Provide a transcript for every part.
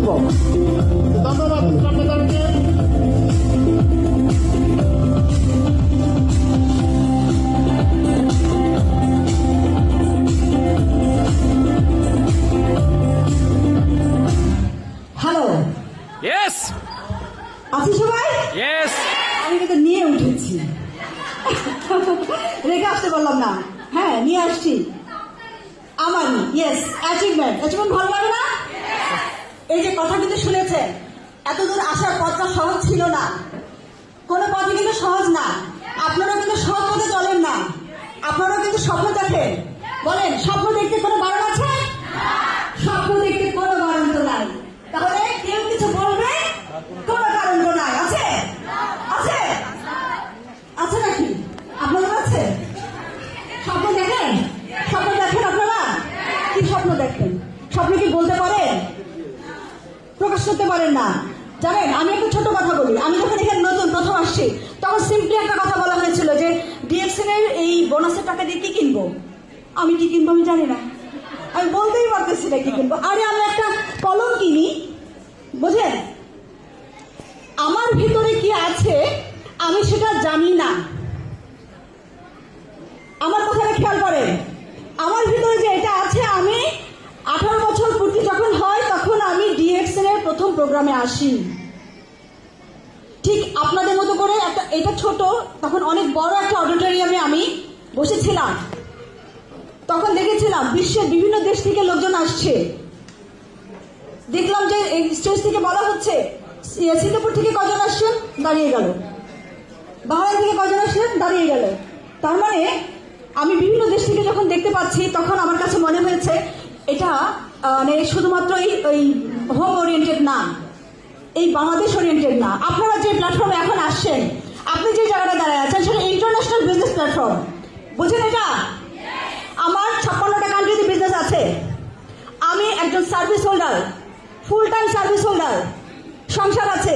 শুনবো। ধন্যবাদ আপনাদেরকে। Hello, Yes! আছি সবাই? Yes! আমি কিন্তু নিয়ে উঠেছি, রেখে আসতে বললাম না। হ্যাঁ, নিয়ে আসছি আমারই। Yes, achievement. অ্যাচিভমেন্ট ভালো লাগে না? এই যে কথা কিন্তু শুনেছেন, এতদূর আসার পথটা সহজ ছিল না, কোনো পথই কিন্তু সহজ না। আপনারা কিন্তু সৎ পথে চলেন না, আপনারা কিন্তু স্বপ্ন দেখেন। বলেন, স্বপ্ন দেখতে কোনো বারণ আছে? স্বপ্ন দেখতে কোনো বারণ তো নাই। তাহলে কেউ কিছু বলবে, কোনো কারণ তো নাই। আছে? আছে? আছে নাকি? আপনাদের আছে? স্বপ্ন দেখেন? স্বপ্ন দেখেন আপনারা? কি স্বপ্ন দেখেন? স্বপ্ন কি বলতে পারেন? প্রকাশ করতে পারেন না। জানেন, আমি একটা ছোট কথা বলি। আমি যখন এখানে নতুন প্রথম আসছি, তখন সিম্পলি একটা কথা বলা হয়েছিল যে ডিএক্সএন এর এই বোনাসের টাকা দিয়ে কি কিনবো। আমি কি কিনবো আমি জানি না, আমি বলতেই পারতেছি না কি কিনবো। আরে আমি একটা কলম কিনি, বুঝলেন? আমার ভিতরে কি আছে আমি সেটা জানি না। আমার কথাটা খেয়াল করেন, আমার ভিতরে যে এটা আছে, আমি 18 বছর পূর্তি যখন হয় তখন আমি ডিএক্সএন এর প্রথম প্রোগ্রামে আসি। ঠিক আপনাদের মতো করে একটা, এটা ছোট, তখন অনেক বড় একটা অডিটোরিয়ামে আমি বসেছিলাম। তখন দেখেছিলাম বিশ্বের বিভিন্ন দেশ থেকে লোকজন আসছে। দেখলাম যে স্টেজ থেকে বলা হচ্ছে সিঙ্গাপুর থেকে কজন আসছেন, দাঁড়িয়ে গেল। বাংলাদেশ থেকে কজন আসছেন, দাঁড়িয়ে গেল। তার মানে আমি বিভিন্ন দেশ থেকে যখন দেখতে পাচ্ছি, তখন আমার কাছে মনে হয়েছে এটা মানে শুধুমাত্র এই হোম ওরিয়েন্টেড না, এই বাংলাদেশ ওরিয়েন্টেড না। আপনারা যে প্ল্যাটফর্মে এখন আসছেন, আপনি যে জায়গাটা দাঁড়ায় আছেন, সেটা ইন্টারন্যাশনাল বিজনেস প্ল্যাটফর্ম। বুঝেন এটা? আমার 56টা কান্ট্রিতে বিজনেস আছে। আমি একজন service holder, full time service holder, সংসার আছে।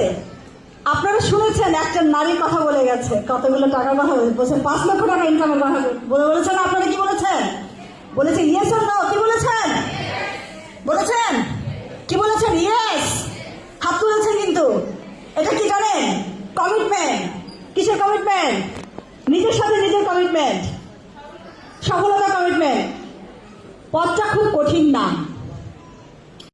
আপনারা শুনেছেন একটা নারীর কথা বলে গেছে, কতগুলো টাকার কথা বলছেন, 5 লক্ষ টাকা ইনকামের কথা বলেছেন। আপনারা কি বলেছেন? বলেছেন ইয়েস অর নো? কি বলেছেন? বলেছেন? কি বলেছেন? ইয়েস, হাত তুলেছেন। কিন্তু এটা কি জানেন? কমিটমেন্ট। কিসের কমিটমেন্ট? নিজের সাথে নিজের কমিটমেন্ট, সফলতা কমিটমেন্ট। পথটা খুব কঠিন না।